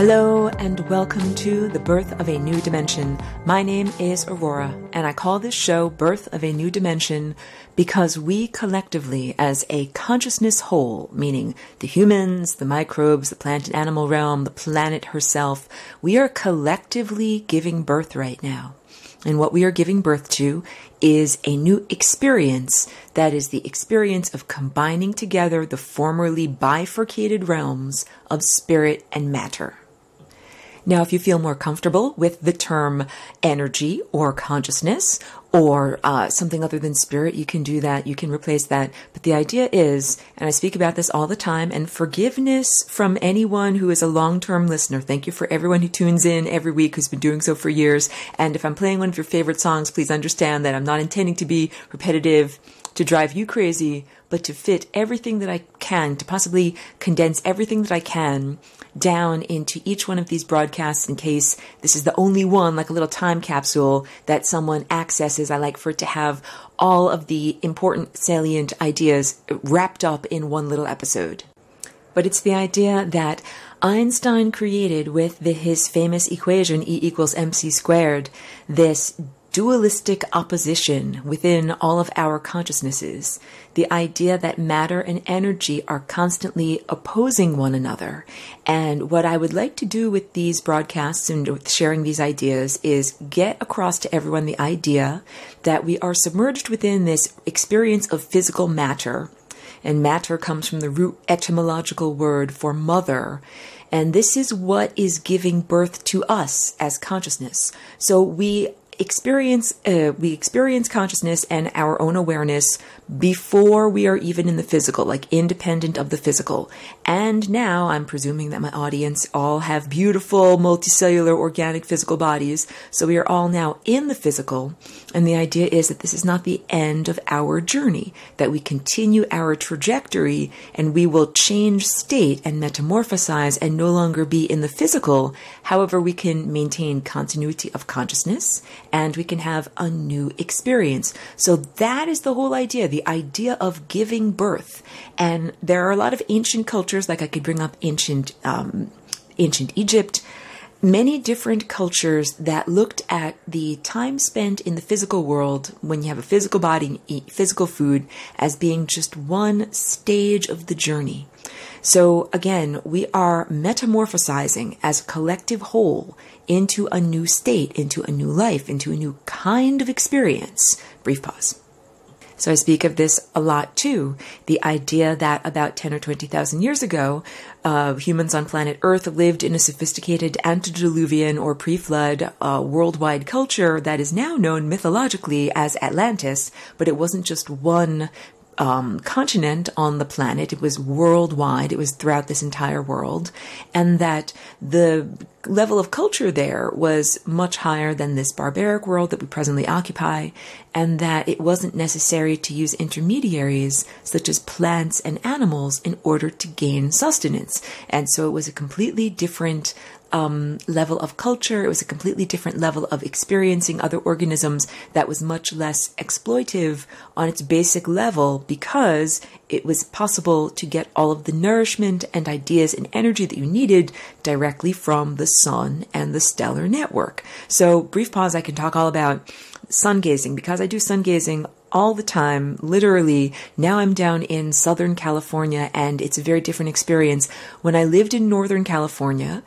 Hello and welcome to The Birth of a New Dimension. My name is Aurora, and I call this show Birth of a New Dimension because we collectively, as a consciousness whole, meaning the humans, the microbes, the plant and animal realm, the planet herself, we are collectively giving birth right now. And what we are giving birth to is a new experience that is the experience of combining together the formerly bifurcated realms of spirit and matter. Now, if you feel more comfortable with the term energy or consciousness or something other than spirit, you can do that. You can replace that. But the idea is, and I speak about this all the time, and forgiveness from anyone who is a long-term listener. Thank you for everyone who tunes in every week, who's been doing so for years. And if I'm playing one of your favorite songs, please understand that I'm not intending to be repetitive, to drive you crazy, but to fit everything that I can, to possibly condense everything that I can down into each one of these broadcasts in case this is the only one, like a little time capsule that someone accesses. I like for it to have all of the important salient ideas wrapped up in one little episode. But it's the idea that Einstein created with his famous equation E equals mc squared, this dualistic opposition within all of our consciousnesses, the idea that matter and energy are constantly opposing one another. And what I would like to do with these broadcasts and with sharing these ideas is get across to everyone the idea that we are submerged within this experience of physical matter. And matter comes from the root etymological word for mother. And this is what is giving birth to us as consciousness. So we experience consciousness and our own awareness before we are even in the physical, like independent of the physical. And now I'm presuming that my audience all have beautiful multicellular organic physical bodies. So we are all now in the physical. And the idea is that this is not the end of our journey, that we continue our trajectory and we will change state and metamorphosize and no longer be in the physical. However, we can maintain continuity of consciousness and we can have a new experience. So that is the whole idea, the idea of giving birth. And there are a lot of ancient cultures, like I could bring up ancient Egypt, many different cultures that looked at the time spent in the physical world when you have a physical body and eat physical food as being just one stage of the journey. So again, we are metamorphosizing as a collective whole into a new state, into a new life, into a new kind of experience. Brief pause. So I speak of this a lot too. The idea that about 10 or 20,000 years ago, humans on planet Earth lived in a sophisticated antediluvian or pre-flood worldwide culture that is now known mythologically as Atlantis, but it wasn't just one continent on the planet. It was worldwide. It was throughout this entire world. And that the level of culture there was much higher than this barbaric world that we presently occupy, and that it wasn't necessary to use intermediaries such as plants and animals in order to gain sustenance. And so it was a completely different level of culture. It was a completely different level of experiencing other organisms that was much less exploitive on its basic level because it was possible to get all of the nourishment and ideas and energy that you needed directly from the sun and the stellar network. So brief pause, I can talk all about sun gazing because I do sun gazing all the time, literally. Now I'm down in Southern California and it's a very different experience. When I lived in Northern California,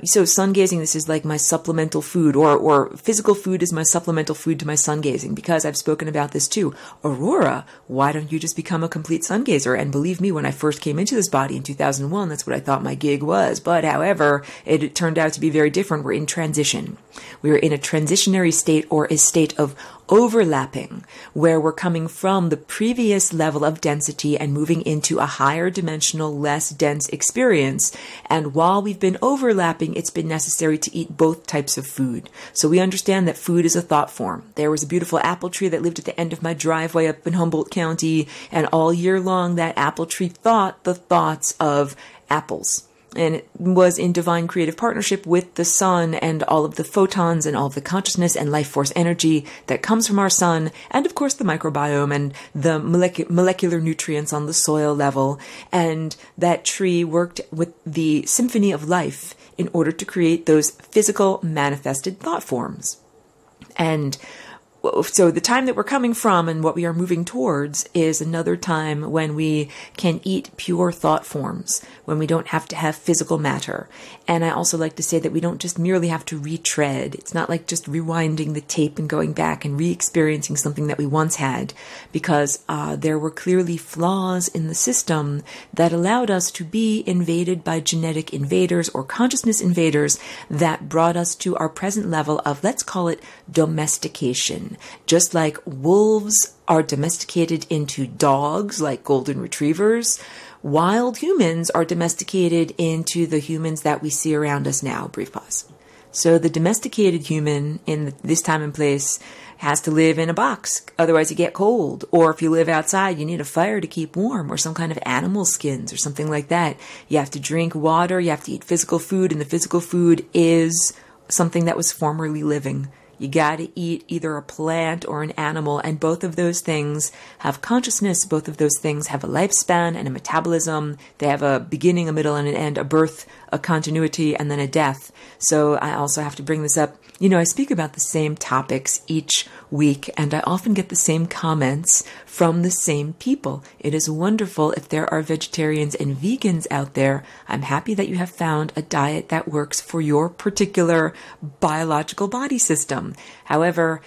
so sun gazing, this is like my supplemental food, or physical food is my supplemental food to my sun gazing, because I've spoken about this too. Aurora, why don't you just become a complete sun gazer? And believe me, when I first came into this body in 2001, that's what I thought my gig was. But however, it turned out to be very different. We're in transition. We are in a transitionary state, or a state of overlapping, where we're coming from the previous level of density and moving into a higher dimensional, less dense experience. And while we've been overlapping, it's been necessary to eat both types of food. So we understand that food is a thought form. There was a beautiful apple tree that lived at the end of my driveway up in Humboldt County, and all year long that apple tree thought the thoughts of apples. and it was in divine creative partnership with the sun and all of the photons and all of the consciousness and life force energy that comes from our sun, and of course the microbiome and the molecular nutrients on the soil level. And that tree worked with the symphony of life in order to create those physical manifested thought forms. And so the time that we're coming from and what we are moving towards is another time when we can eat pure thought forms, when we don't have to have physical matter. And I also like to say that we don't just merely have to retread. It's not like just rewinding the tape and going back and re-experiencing something that we once had, because there were clearly flaws in the system that allowed us to be invaded by genetic invaders or consciousness invaders that brought us to our present level of, let's call it, domestication. Just like wolves are domesticated into dogs like golden retrievers, wild humans are domesticated into the humans that we see around us now. Brief pause. So the domesticated human in this time and place has to live in a box, otherwise you get cold. Or if you live outside, you need a fire to keep warm, or some kind of animal skins or something like that. You have to drink water, you have to eat physical food, and the physical food is something that was formerly living. You got to eat either a plant or an animal, and both of those things have consciousness. Both of those things have a lifespan and a metabolism. They have a beginning, a middle, and an end, a birth, a continuity, and then a death. So I also have to bring this up. You know, I speak about the same topics each week, and I often get the same comments from the same people. It is wonderful if there are vegetarians and vegans out there. I'm happy that you have found a diet that works for your particular biological body system. However,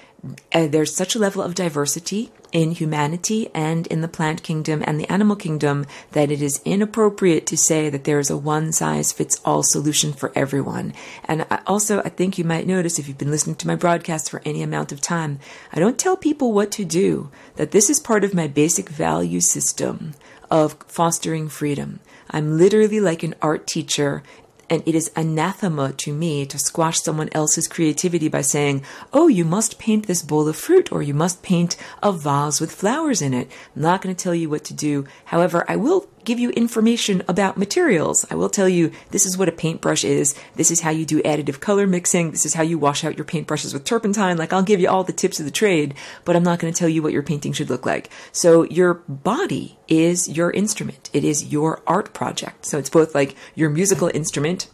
there's such a level of diversity in humanity and in the plant kingdom and the animal kingdom that it is inappropriate to say that there is a one-size-fits-all solution for everyone. And I think you might notice, if you've been listening to my broadcasts for any amount of time, I don't tell people what to do, that this is part of my basic value system of fostering freedom. I'm literally like an art teacher, and it is anathema to me to squash someone else's creativity by saying, oh, you must paint this bowl of fruit, or you must paint a vase with flowers in it. I'm not going to tell you what to do. However, I will give you information about materials. I will tell you, this is what a paintbrush is. This is how you do additive color mixing. This is how you wash out your paintbrushes with turpentine. Like, I'll give you all the tips of the trade, but I'm not going to tell you what your painting should look like. So your body is your instrument. It is your art project. So it's both like your musical instrument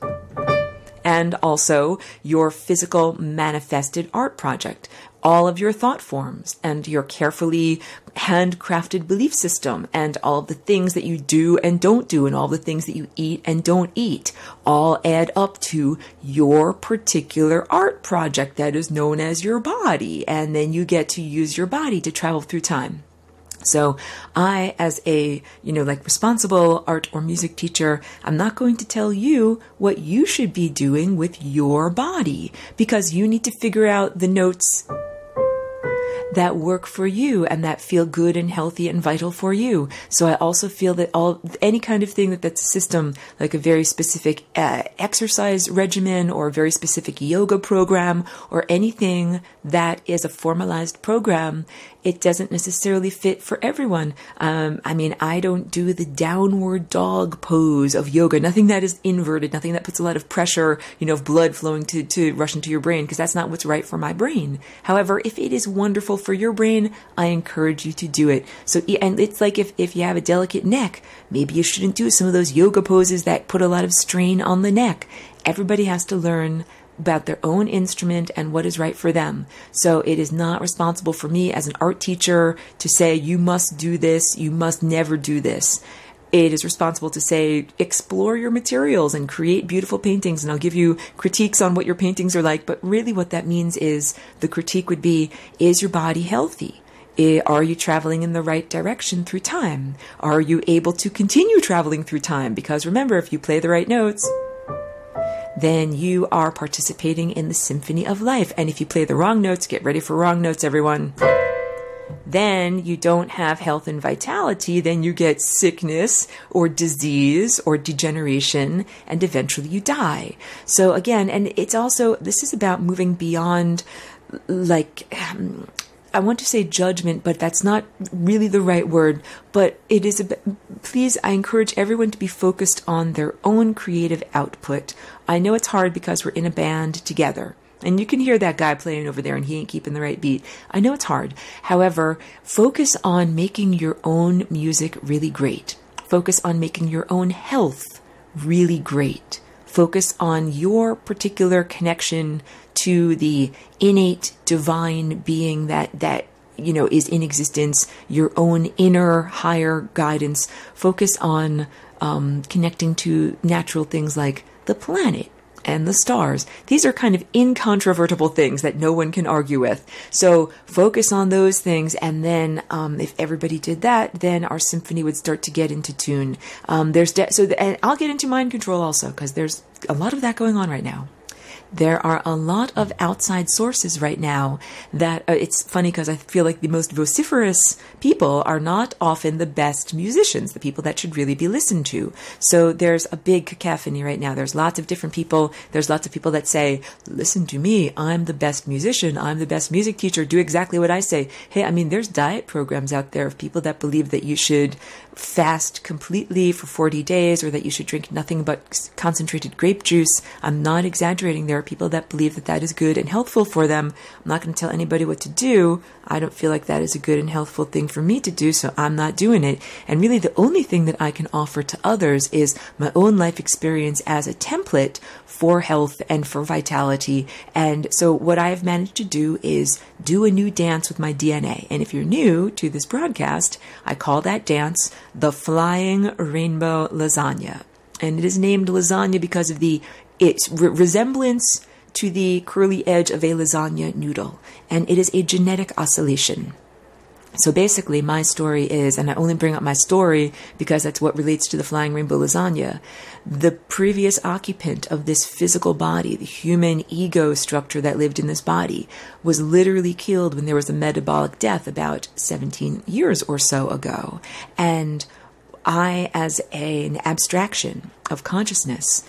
and also your physical manifested art project. All of your thought forms and your carefully handcrafted belief system and all of the things that you do and don't do and all the things that you eat and don't eat all add up to your particular art project that is known as your body. And then you get to use your body to travel through time. So I, as a, responsible art or music teacher, I'm not going to tell you what you should be doing with your body, because you need to figure out the notes that work for you and that feel good and healthy and vital for you. So I also feel that any kind of thing that's a system, like a very specific exercise regimen or a very specific yoga program or anything that is a formalized program, it doesn't necessarily fit for everyone. I don't do the downward dog pose of yoga, nothing that is inverted, nothing that puts a lot of pressure, of blood flowing to rush into your brain, because that's not what's right for my brain. However, if it is wonderful for your brain, I encourage you to do it. So, and it's like if you have a delicate neck, maybe you shouldn't do some of those yoga poses that put a lot of strain on the neck. Everybody has to learn about their own instrument and what is right for them. So it is not responsible for me as an art teacher to say, you must do this, you must never do this. It is responsible to say, explore your materials and create beautiful paintings. And I'll give you critiques on what your paintings are like. But really what that means is, the critique would be, is your body healthy? Are you traveling in the right direction through time? Are you able to continue traveling through time? Because remember, if you play the right notes, then you are participating in the symphony of life. And if you play the wrong notes, get ready for wrong notes, everyone. Then you don't have health and vitality. Then you get sickness or disease or degeneration, and eventually you die. So again, and it's also, this is about moving beyond I want to say judgment, but that's not really the right word. But it is, please, I encourage everyone to be focused on their own creative output. I know it's hard because we're in a band together. And you can hear that guy playing over there and he ain't keeping the right beat. I know it's hard. However, focus on making your own music really great. Focus on making your own health really great. Focus on your particular connection to the innate divine being that is in existence, your own inner higher guidance. Focus on connecting to natural things like the planet and the stars. These are kind of incontrovertible things that no one can argue with. So focus on those things, and then if everybody did that, then our symphony would start to get into tune. And I'll get into mind control also, because there's a lot of that going on right now. There are a lot of outside sources right now that it's funny because I feel like the most vociferous people are not often the best musicians, the people that should really be listened to. So there's a big cacophony right now. There's lots of different people. There's lots of people that say, listen to me, I'm the best musician, I'm the best music teacher, do exactly what I say. Hey, I mean, there's diet programs out there of people that believe that you should fast completely for 40 days or that you should drink nothing but concentrated grape juice. I'm not exaggerating. There are people that believe that that is good and healthful for them. I'm not going to tell anybody what to do. I don't feel like that is a good and healthful thing for me to do, so I'm not doing it. And really the only thing that I can offer to others is my own life experience as a template for health and for vitality. And so what I have managed to do is do a new dance with my DNA. And if you're new to this broadcast, I call that dance the Flying Rainbow Lasagna. And it is named lasagna because of its resemblance to the curly edge of a lasagna noodle. And it is a genetic oscillation. So basically, my story is, and I only bring up my story because that's what relates to the Flying Rainbow Lasagna, the previous occupant of this physical body, the human ego structure that lived in this body, was literally killed when there was a metabolic death about 17 years or so ago. And I, as an abstraction of consciousness,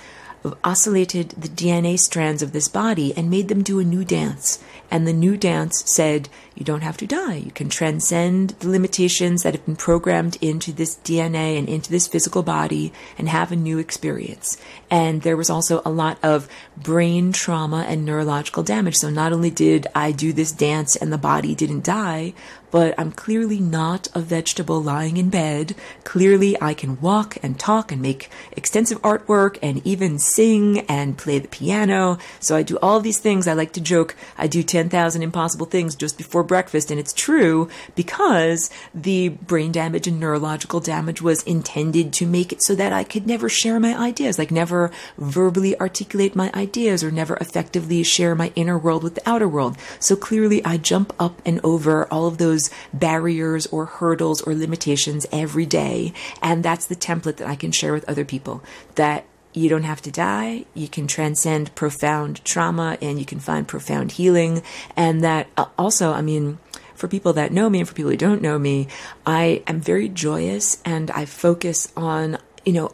oscillated the DNA strands of this body and made them do a new dance. And the new dance said, you don't have to die. You can transcend the limitations that have been programmed into this DNA and into this physical body and have a new experience. And there was also a lot of brain trauma and neurological damage. So not only did I do this dance and the body didn't die, but I'm clearly not a vegetable lying in bed. Clearly I can walk and talk and make extensive artwork and even sing and play the piano. So I do all these things. I like to joke, I do 10,000 impossible things just before breakfast. And it's true because the brain damage and neurological damage was intended to make it so that I could never share my ideas, like never verbally articulate my ideas or never effectively share my inner world with the outer world. So clearly I jump up and over all of those barriers or hurdles or limitations every day. And that's the template that I can share with other people, that you don't have to die, you can transcend profound trauma and you can find profound healing. And that also, I mean, for people that know me and for people who don't know me, I am very joyous and I focus on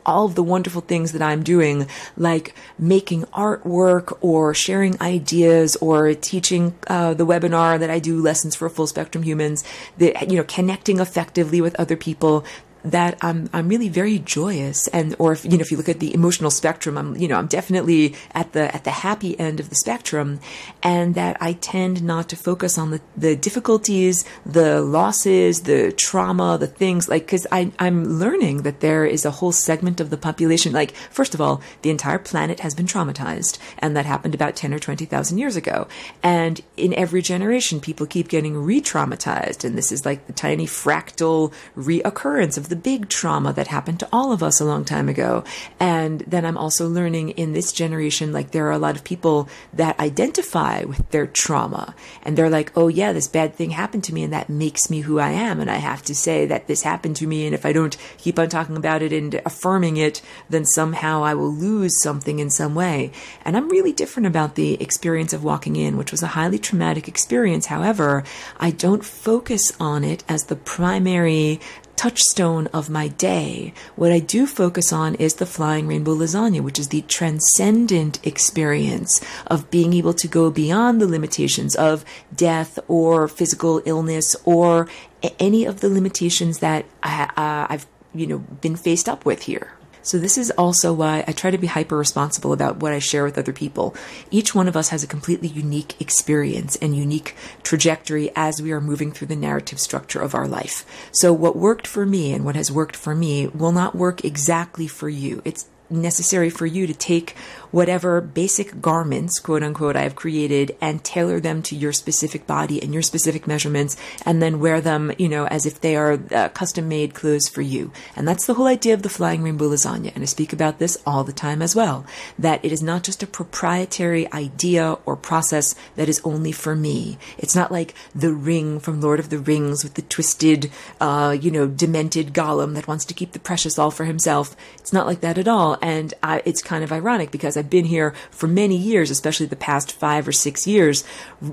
all of the wonderful things that I'm doing, like making artwork or sharing ideas or teaching the webinar that I do, Lessons for Full Spectrum Humans, connecting effectively with other people, that I'm really very joyous. And or if you look at the emotional spectrum, I'm definitely at the happy end of the spectrum, and that I tend not to focus on the difficulties, the losses, the trauma, the things, like, because I'm learning that there is a whole segment of the population, like, first of all, the entire planet has been traumatized, and that happened about 10 or 20,000 years ago. And in every generation, people keep getting re-traumatized, and this is like the tiny fractal reoccurrence of the big trauma that happened to all of us a long time ago. And then I'm also learning in this generation, like, there are a lot of people that identify with their trauma, and they're like, oh yeah, this bad thing happened to me and that makes me who I am, and I have to say that this happened to me, and if I don't keep on talking about it and affirming it, then somehow I will lose something in some way. And I'm really different about the experience of walking in, which was a highly traumatic experience. However, I don't focus on it as the primary touchstone of my day, what I do focus on is the flying rainbow lasagna, which is the transcendent experience of being able to go beyond the limitations of death or physical illness or any of the limitations that I've been faced up with here. So this is also why I try to be hyper responsible about what I share with other people. Each one of us has a completely unique experience and unique trajectory as we are moving through the narrative structure of our life. So what worked for me and what has worked for me will not work exactly for you. It's necessary for you to take whatever basic garments, quote unquote, I have created and tailor them to your specific body and your specific measurements, and then wear them, as if they are custom made clothes for you. And that's the whole idea of the flying rainbow lasagna. And I speak about this all the time as well, that it is not just a proprietary idea or process that is only for me. It's not like the ring from Lord of the Rings with the twisted, demented golem that wants to keep the precious all for himself. It's not like that at all. And it's kind of ironic because I've been here for many years, especially the past 5 or 6 years,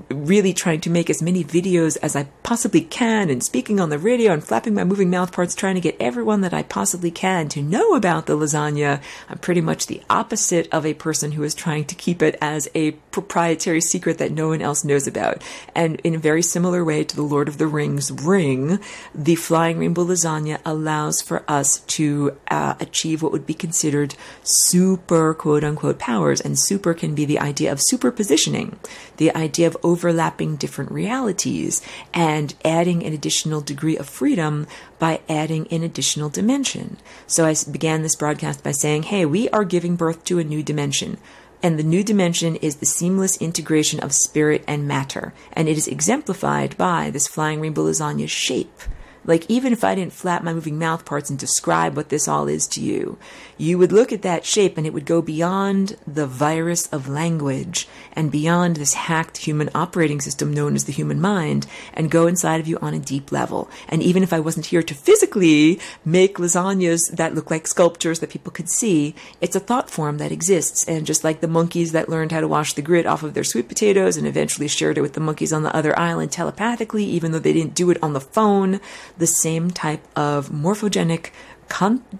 really trying to make as many videos as I possibly can and speaking on the radio and flapping my moving mouth parts, trying to get everyone that I possibly can to know about the lasagna. I'm pretty much the opposite of a person who is trying to keep it as a proprietary secret that no one else knows about. And in a very similar way to the Lord of the Rings ring, the flying rainbow lasagna allows for us to achieve what would be considered super quote unquote powers. And super can be the idea of superpositioning, the idea of overlapping different realities and adding an additional degree of freedom by adding an additional dimension. So I began this broadcast by saying, hey, we are giving birth to a new dimension. And the new dimension is the seamless integration of spirit and matter. And it is exemplified by this flying rainbow lasagna shape. Like, even if I didn't flap my moving mouth parts and describe what this all is to you, you would look at that shape and it would go beyond the virus of language and beyond this hacked human operating system known as the human mind and go inside of you on a deep level. And even if I wasn't here to physically make lasagnas that look like sculptures that people could see, it's a thought form that exists. And just like the monkeys that learned how to wash the grit off of their sweet potatoes and eventually shared it with the monkeys on the other island telepathically, even though they didn't do it on the phone, the same type of morphogenic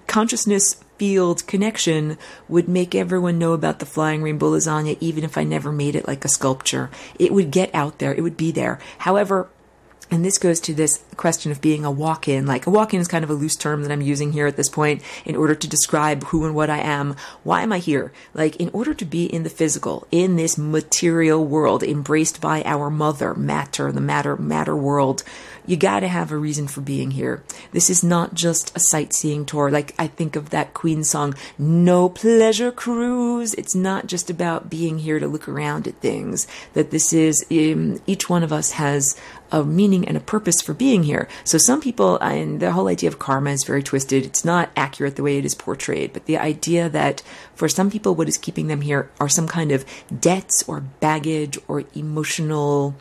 consciousness field connection would make everyone know about the flying rainbow lasagna, even if I never made it like a sculpture. It would get out there. It would be there. However, and this goes to this question of being a walk-in. Like, a walk-in is kind of a loose term that I'm using here at this point in order to describe who and what I am. Why am I here? Like, in order to be in the physical, in this material world, embraced by our mother, matter, the matter world, you got to have a reason for being here. This is not just a sightseeing tour. Like, I think of that Queen song, No Pleasure Cruise. It's not just about being here to look around at things. That this is, each one of us has a meaning and a purpose for being here. So some people, and the whole idea of karma is very twisted. It's not accurate the way it is portrayed, but the idea that for some people what is keeping them here are some kind of debts or baggage or emotional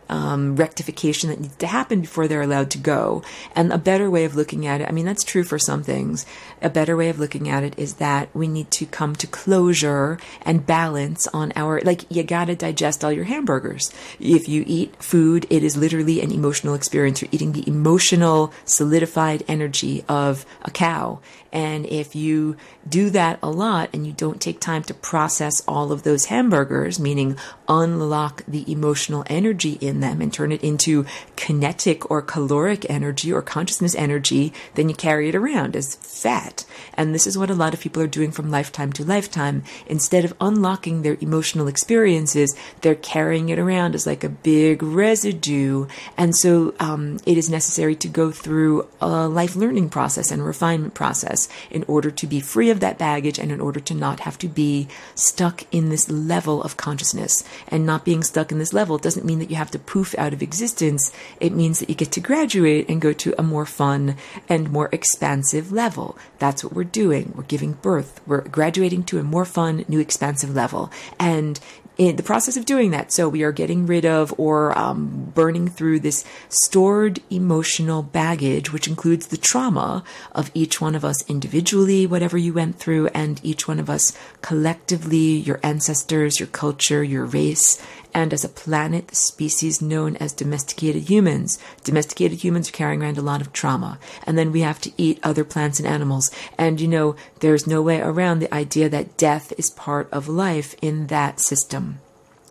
rectification that needs to happen before they're allowed to go. And a better way of looking at it, I mean, that's true for some things. A better way of looking at it is that we need to come to closure and balance on our, like, you gotta digest all your hamburgers. If you eat food, it is literally an emotional experience. You're eating the emotional, solidified energy of a cow. And if you do that a lot and you don't take time to process all of those hamburgers, meaning unlock the emotional energy in them and turn it into kinetic or caloric energy or consciousness energy, then you carry it around as fat. And this is what a lot of people are doing from lifetime to lifetime. Instead of unlocking their emotional experiences, they're carrying it around as like a big residue. And so it is necessary to go through a life learning process and refinement process in order to be free of that baggage and in order to not have to be stuck in this level of consciousness. And not being stuck in this level doesn't mean that you have to poof out of existence. It means that you get to graduate and go to a more fun and more expansive level. That's what we're doing. We're giving birth. We're graduating to a more fun, new, expansive level. And in the process of doing that, so we are getting rid of or burning through this stored emotional baggage, which includes the trauma of each one of us individually, whatever you went through, and each one of us collectively, your ancestors, your culture, your race, and as a planet, the species known as domesticated humans. Domesticated humans are carrying around a lot of trauma. And then we have to eat other plants and animals. And, there's no way around the idea that death is part of life in that system.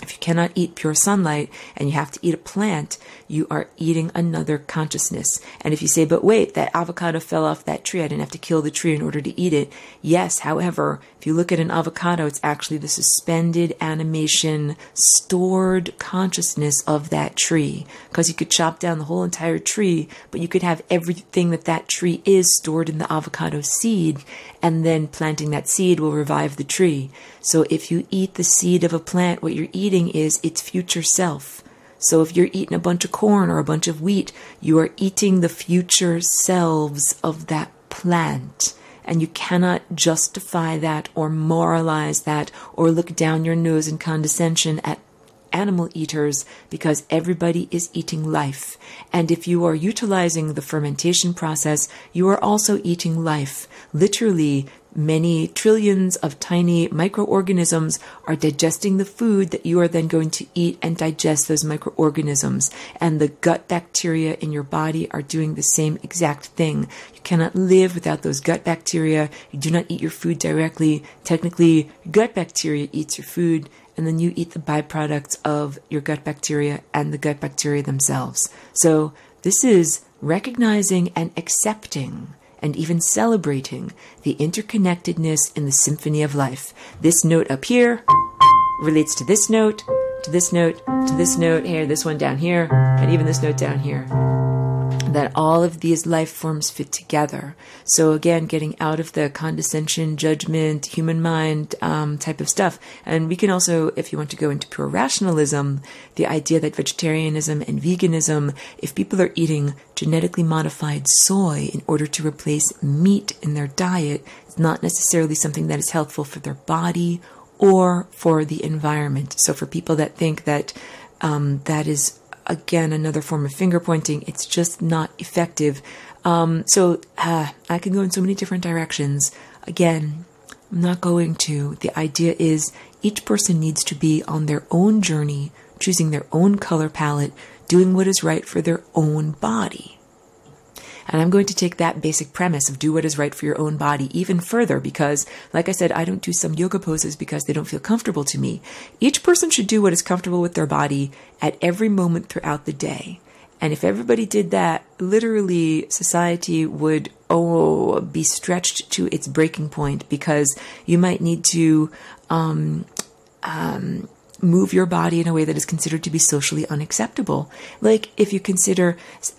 If you cannot eat pure sunlight and you have to eat a plant, you are eating another consciousness. And if you say, but wait, that avocado fell off that tree, I didn't have to kill the tree in order to eat it. Yes, however, if you look at an avocado, it's actually the suspended animation, stored consciousness of that tree. Because you could chop down the whole entire tree, but you could have everything that tree is stored in the avocado seed, and then planting that seed will revive the tree. So if you eat the seed of a plant, what you're eating is its future self. So if you're eating a bunch of corn or a bunch of wheat, you are eating the future selves of that plant. And you cannot justify that or moralize that or look down your nose in condescension at animal eaters, because everybody is eating life. And if you are utilizing the fermentation process, you are also eating life. Literally, many trillions of tiny microorganisms are digesting the food that you are then going to eat and digest those microorganisms. And the gut bacteria in your body are doing the same exact thing. You cannot live without those gut bacteria. You do not eat your food directly. Technically, your gut bacteria eats your food, and then you eat the byproducts of your gut bacteria and the gut bacteria themselves. So this is recognizing and accepting and even celebrating the interconnectedness in the symphony of life. This note up here relates to this note, to this note, to this note here, this one down here, and even this note down here. That all of these life forms fit together. So again, getting out of the condescension, judgment, human mind type of stuff. And we can also, if you want to go into pure rationalism, the idea that vegetarianism and veganism, if people are eating genetically modified soy in order to replace meat in their diet, it's not necessarily something that is helpful for their body or for the environment. So for people that think that that is again, another form of finger pointing, it's just not effective. So I can go in so many different directions. Again, I'm not going to. The idea is each person needs to be on their own journey, choosing their own color palette, doing what is right for their own body. And I'm going to take that basic premise of do what is right for your own body even further, because, like I said, I don't do some yoga poses because they don't feel comfortable to me. Each person should do what is comfortable with their body at every moment throughout the day. And if everybody did that, literally society would be stretched to its breaking point, because you might need to move your body in a way that is considered to be socially unacceptable. Like if you consider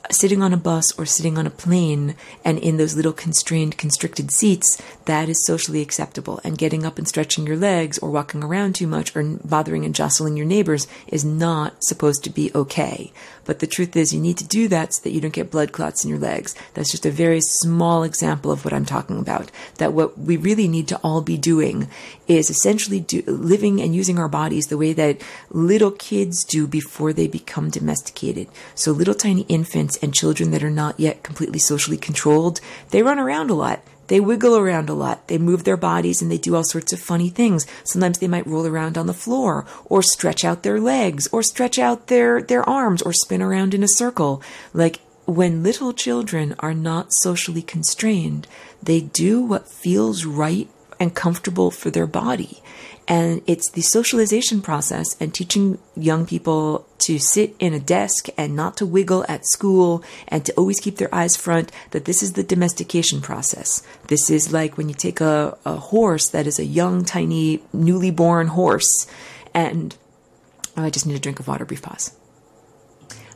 sitting on a bus or sitting on a plane and in those little constrained, constricted seats, that is socially acceptable. And getting up and stretching your legs or walking around too much or bothering and jostling your neighbors is not supposed to be okay. But the truth is you need to do that so that you don't get blood clots in your legs. That's just a very small example of what I'm talking about. That what we really need to all be doing is essentially living and using our bodies the way that little kids do before they become domesticated. So little tiny infants and children that are not yet completely socially controlled, they run around a lot. They wiggle around a lot. They move their bodies and they do all sorts of funny things. Sometimes they might roll around on the floor or stretch out their legs or stretch out their arms or spin around in a circle. Like when little children are not socially constrained, they do what feels right and comfortable for their body. And it's the socialization process and teaching young people to sit in a desk and not to wiggle at school and to always keep their eyes front, that this is the domestication process. This is like when you take a horse that is a young, tiny, newly born horse and... Oh, I just need a drink of water, brief pause.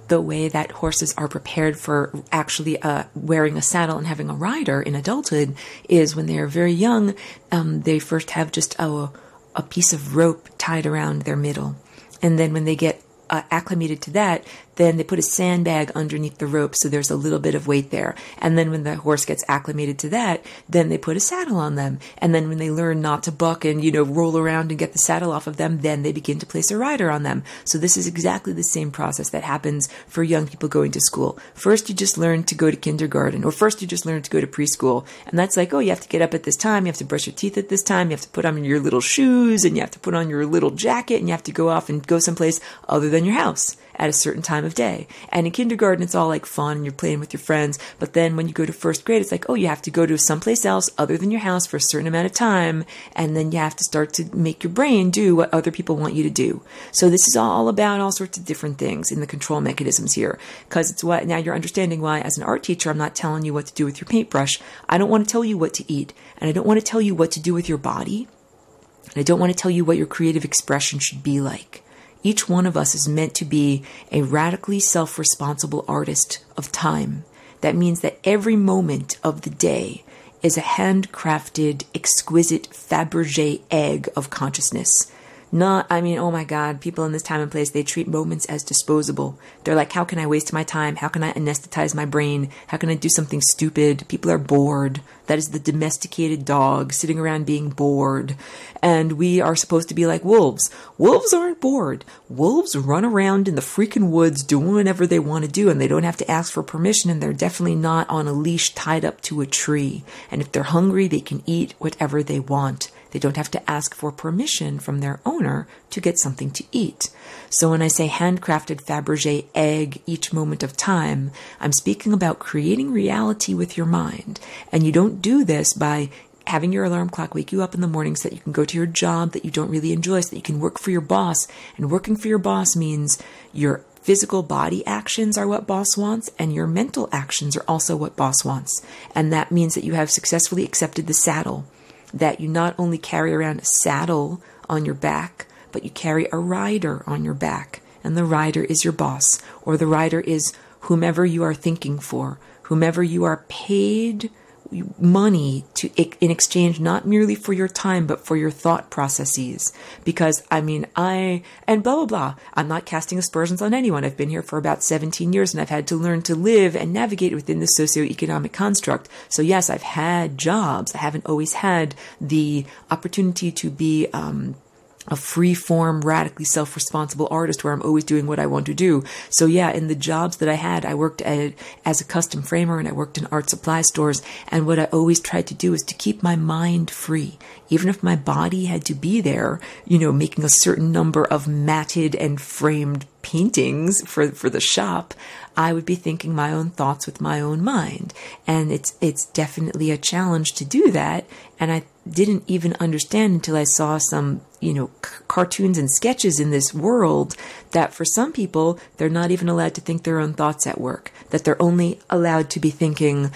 The way that horses are prepared for actually wearing a saddle and having a rider in adulthood is when they are very young, they first have just a piece of rope tied around their middle. And then when they get acclimated to that, then they put a sandbag underneath the rope so there's a little bit of weight there. And then when the horse gets acclimated to that, then they put a saddle on them. And then when they learn not to buck and, roll around and get the saddle off of them, then they begin to place a rider on them. So this is exactly the same process that happens for young people going to school. First, you just learn to go to kindergarten, or first you just learn to go to preschool. And that's like, oh, you have to get up at this time, you have to brush your teeth at this time, you have to put on your little shoes, and you have to put on your little jacket, and you have to go off and go someplace other than your house at a certain time of day. And in kindergarten, it's all like fun and you're playing with your friends. But then when you go to first grade, it's like, oh, you have to go to someplace else other than your house for a certain amount of time. And then you have to start to make your brain do what other people want you to do. So this is all about all sorts of different things in the control mechanisms here. Because it's what now you're understanding why, as an art teacher, I'm not telling you what to do with your paintbrush. I don't want to tell you what to eat. And I don't want to tell you what to do with your body. And I don't want to tell you what your creative expression should be like. Each one of us is meant to be a radically self-responsible artist of time. That means that every moment of the day is a handcrafted, exquisite Fabergé egg of consciousness. Oh my God, people in this time and place, they treat moments as disposable. They're like, how can I waste my time? How can I anesthetize my brain? How can I do something stupid? People are bored. That is the domesticated dog sitting around being bored. And we are supposed to be like wolves. Wolves aren't bored. Wolves run around in the freaking woods doing whatever they want to do, and they don't have to ask for permission, and they're definitely not on a leash tied up to a tree. And if they're hungry, they can eat whatever they want. They don't have to ask for permission from their owner to get something to eat. So when I say handcrafted Fabergé egg each moment of time, I'm speaking about creating reality with your mind. And you don't do this by having your alarm clock wake you up in the morning so that you can go to your job that you don't really enjoy, so that you can work for your boss. And working for your boss means your physical body actions are what boss wants, and your mental actions are also what boss wants. And that means that you have successfully accepted the saddle. That you not only carry around a saddle on your back, but you carry a rider on your back. And the rider is your boss, or the rider is whomever you are thinking for, whomever you are paid money to in exchange not merely for your time but for your thought processes. Because and blah blah blah, I'm not casting aspersions on anyone. I've been here for about 17 years and I've had to learn to live and navigate within the socioeconomic construct. So yes, I've had jobs. I haven't always had the opportunity to be a free-form, radically self-responsible artist where I'm always doing what I want to do. So yeah, in the jobs that I had, I worked as a custom framer, and I worked in art supply stores. And what I always tried to do is to keep my mind free. Even if my body had to be there, making a certain number of matted and framed paintings for the shop, I would be thinking my own thoughts with my own mind. And it's definitely a challenge to do that. And I didn't even understand until I saw some, cartoons and sketches in this world that for some people, they're not even allowed to think their own thoughts at work, that they're only allowed to be thinking,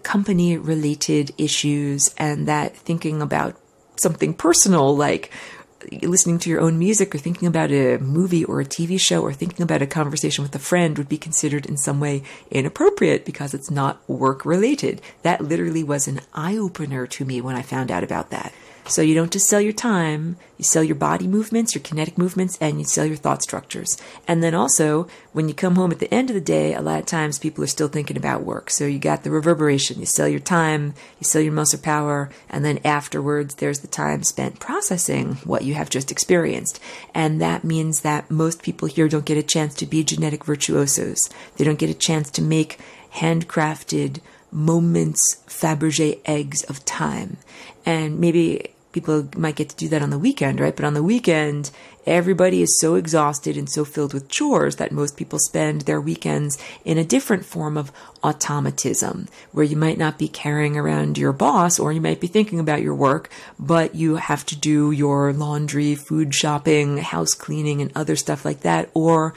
company related issues, and that thinking about something personal like listening to your own music or thinking about a movie or a TV show or thinking about a conversation with a friend would be considered in some way inappropriate because it's not work related. That literally was an eye-opener to me when I found out about that. So you don't just sell your time, you sell your body movements, your kinetic movements, and you sell your thought structures. And then also, when you come home at the end of the day, a lot of times people are still thinking about work. So you got the reverberation, you sell your time, you sell your muscle power, and then afterwards there's the time spent processing what you have just experienced. And that means that most people here don't get a chance to be genetic virtuosos. They don't get a chance to make handcrafted moments, Fabergé eggs of time. And maybe people might get to do that on the weekend, right? But on the weekend, everybody is so exhausted and so filled with chores that most people spend their weekends in a different form of automatism, where you might not be carrying around your boss, or you might be thinking about your work, but you have to do your laundry, food shopping, house cleaning, and other stuff like that, or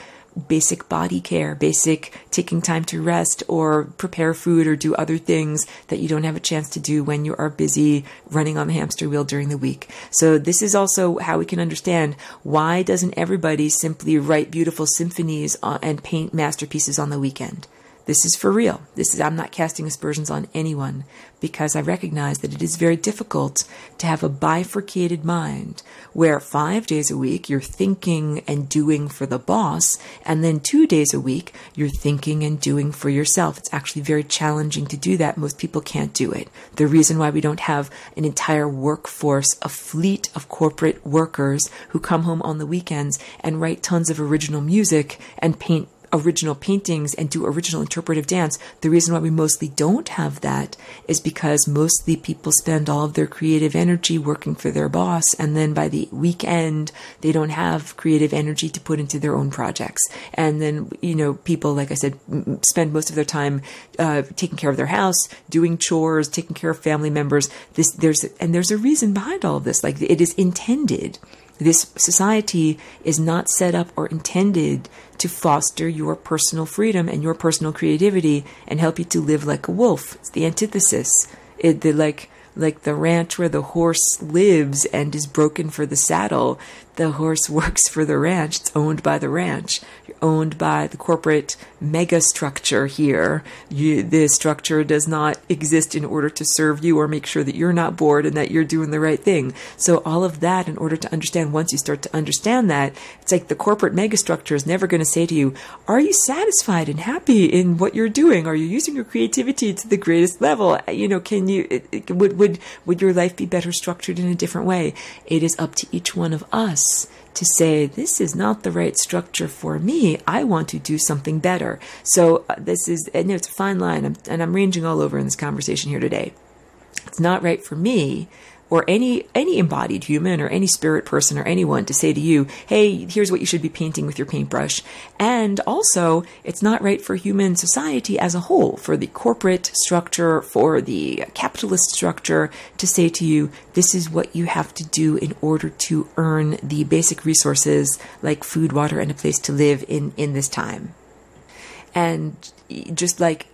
basic body care, basic taking time to rest or prepare food or do other things that you don't have a chance to do when you are busy running on the hamster wheel during the week. So this is also how we can understand why doesn't everybody simply write beautiful symphonies and paint masterpieces on the weekend? This is for real. I'm not casting aspersions on anyone, because I recognize that it is very difficult to have a bifurcated mind where 5 days a week you're thinking and doing for the boss, and then 2 days a week you're thinking and doing for yourself. It's actually very challenging to do that. Most people can't do it. The reason why we don't have an entire workforce, a fleet of corporate workers who come home on the weekends and write tons of original music and paint original paintings and do original interpretive dance, the reason why we mostly don't have that is because mostly people spend all of their creative energy working for their boss, and then by the weekend they don't have creative energy to put into their own projects. And then, people, like I said, spend most of their time taking care of their house, doing chores, taking care of family members. There's a reason behind all of this. Like, it is intended. This society is not set up or intended to foster your personal freedom and your personal creativity and help you to live like a wolf. It's the antithesis. Like the ranch where the horse lives and is broken for the saddle. The horse works for the ranch. It's owned by the ranch. You're owned by the corporate mega structure here. The structure does not exist in order to serve you or make sure that you're not bored and that you're doing the right thing. So all of that, in order to understand, once you start to understand that, it's like the corporate mega structure is never going to say to you, are you satisfied and happy in what you're doing? Are you using your creativity to the greatest level? Can you, would your life be better structured in a different way? It is up to each one of us to say, this is not the right structure for me. I want to do something better. So it's a fine line, and I'm ranging all over in this conversation here today. It's not right for me or any embodied human or any spirit person or anyone to say to you, hey, here's what you should be painting with your paintbrush. And also, it's not right for human society as a whole, for the corporate structure, for the capitalist structure, to say to you, this is what you have to do in order to earn the basic resources like food, water, and a place to live in this time. And just like,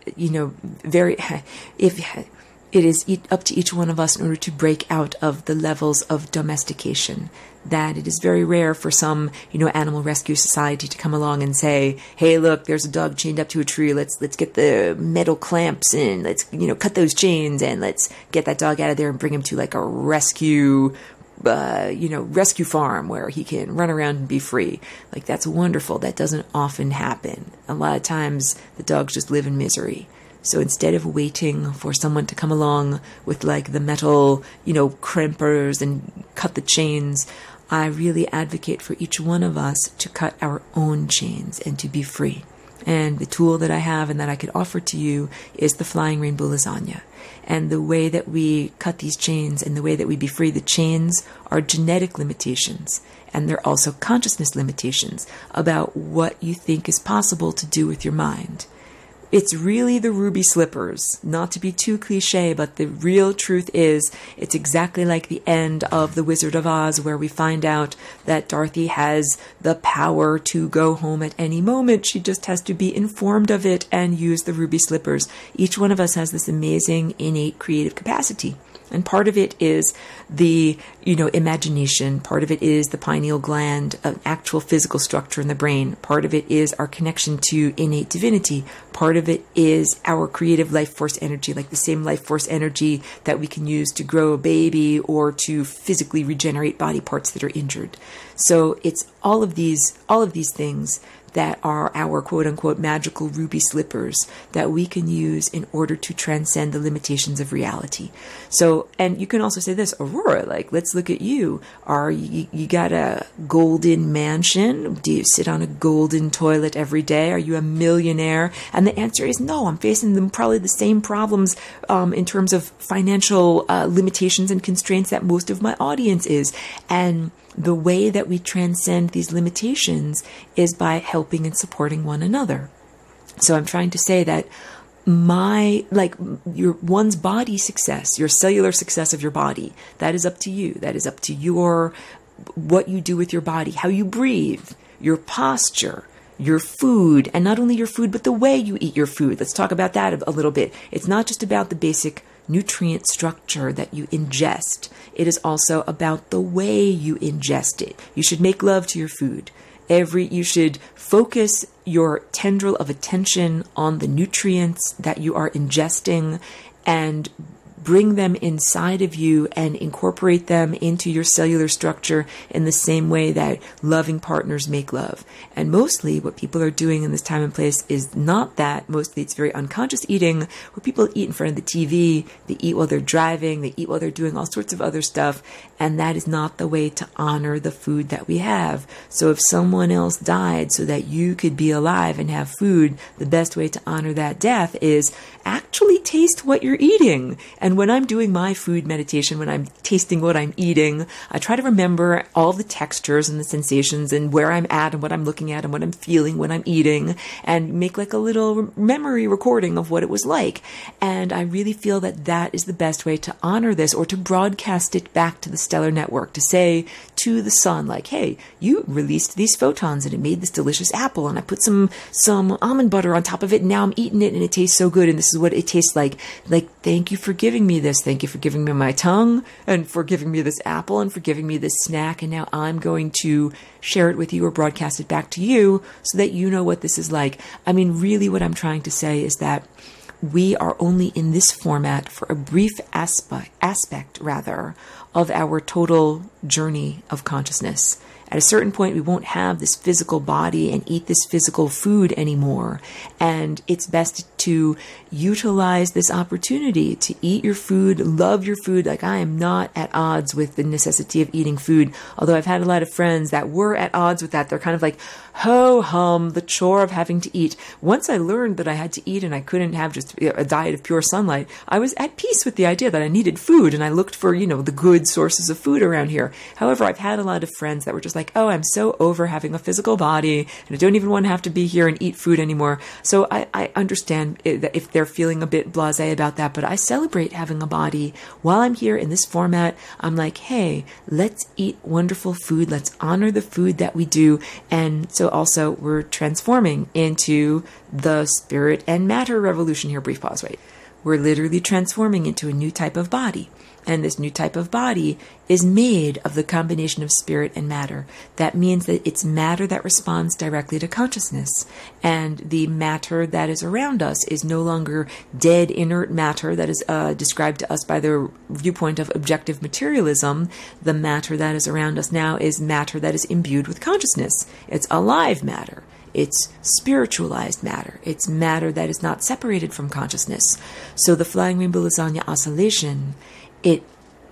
it is up to each one of us in order to break out of the levels of domestication. That it is very rare for some, animal rescue society to come along and say, hey, look, there's a dog chained up to a tree. Let's get the metal clamps in. Let's, cut those chains and let's get that dog out of there and bring him to like a rescue farm where he can run around and be free. Like, that's wonderful. That doesn't often happen. A lot of times the dogs just live in misery. So instead of waiting for someone to come along with like the metal, crimpers and cut the chains, I really advocate for each one of us to cut our own chains and to be free. And the tool that I have and that I could offer to you is the Flying Rainbow Lasagna. And the way that we cut these chains and the way that we be free, the chains are genetic limitations. And they're also consciousness limitations about what you think is possible to do with your mind. It's really the ruby slippers, not to be too cliche, but the real truth is it's exactly like the end of The Wizard of Oz, where we find out that Dorothy has the power to go home at any moment. She just has to be informed of it and use the ruby slippers. Each one of us has this amazing innate creative capacity. And part of it is the, imagination. Part of it is the pineal gland, an actual physical structure in the brain. Part of it is our connection to innate divinity. Part of it is our creative life force energy, like the same life force energy that we can use to grow a baby or to physically regenerate body parts that are injured. So it's all of these things that are our quote-unquote magical ruby slippers that we can use in order to transcend the limitations of reality. So, and you can also say this, Aurora, like, let's look at you. You got a golden mansion? Do you sit on a golden toilet every day? Are you a millionaire? And the answer is no. I'm facing probably the same problems in terms of financial limitations and constraints that most of my audience is. And the way that we transcend these limitations is by helping and supporting one another. So I'm trying to say that one's body success, your cellular success of your body, that is up to you. That is up to what you do with your body, how you breathe, your posture, your food, and not only your food, but the way you eat your food. Let's talk about that a little bit. It's not just about the basic nutrient structure that you ingest. It is also about the way you ingest it. You should make love to your food. You should focus your tendril of attention on the nutrients that you are ingesting and bring them inside of you and incorporate them into your cellular structure in the same way that loving partners make love. And mostly what people are doing in this time and place is not that. Mostly it's very unconscious eating, where people eat in front of the TV, they eat while they're driving, they eat while they're doing all sorts of other stuff, and that is not the way to honor the food that we have. So if someone else died so that you could be alive and have food, the best way to honor that death is actually taste what you're eating. And when I'm doing my food meditation, when I'm tasting what I'm eating, I try to remember all the textures and the sensations and where I'm at and what I'm looking at and what I'm feeling when I'm eating, and make like a little memory recording of what it was like. And I really feel that that is the best way to honor this, or to broadcast it back to the stellar network, to say to the sun, like, hey, you released these photons and it made this delicious apple, and I put some almond butter on top of it, and now I'm eating it and it tastes so good, and this is what it tastes like. Like, thank you for giving me this. Thank you for giving me my tongue, and for giving me this apple, and for giving me this snack, and now I'm going to share it with you or broadcast it back to you so that you know what this is like. I mean, really what I'm trying to say is that we are only in this format for a brief aspect of our total journey of consciousness. At a certain point, we won't have this physical body and eat this physical food anymore. And it's best to utilize this opportunity to eat your food, love your food. Like, I am not at odds with the necessity of eating food. Although I've had a lot of friends that were at odds with that. They're kind of like, ho-hum, the chore of having to eat. Once I learned that I had to eat and I couldn't have just a diet of pure sunlight, I was at peace with the idea that I needed food, and I looked for, the good sources of food around here. However, I've had a lot of friends that were just like, oh, I'm so over having a physical body and I don't even want to have to be here and eat food anymore. So I understand that if they're feeling a bit blasé about that, but I celebrate having a body. While I'm here in this format, I'm like, hey, let's eat wonderful food. Let's honor the food that we do. And so also we're transforming into the spirit and matter revolution here. Brief pause, wait. We're literally transforming into a new type of body. And this new type of body is made of the combination of spirit and matter. That means that it's matter that responds directly to consciousness. And the matter that is around us is no longer dead, inert matter that is described to us by the viewpoint of objective materialism. The matter that is around us now is matter that is imbued with consciousness. It's alive matter. It's spiritualized matter. It's matter that is not separated from consciousness. So the Flying Rainbow Lasagne oscillation, it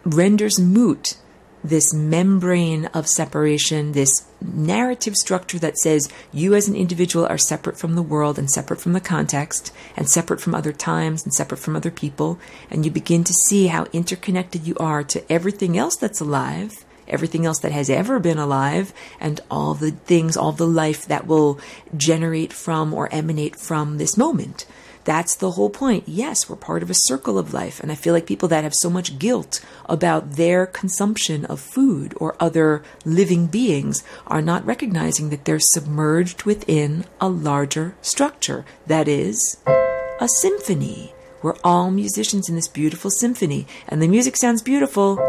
renders moot this membrane of separation, this narrative structure that says you as an individual are separate from the world and separate from the context and separate from other times and separate from other people. And you begin to see how interconnected you are to everything else that's alive, everything else that has ever been alive, and all the things, all the life that will generate from or emanate from this moment. That's the whole point. Yes, we're part of a circle of life. And I feel like people that have so much guilt about their consumption of food or other living beings are not recognizing that they're submerged within a larger structure. That is a symphony. We're all musicians in this beautiful symphony. And the music sounds beautiful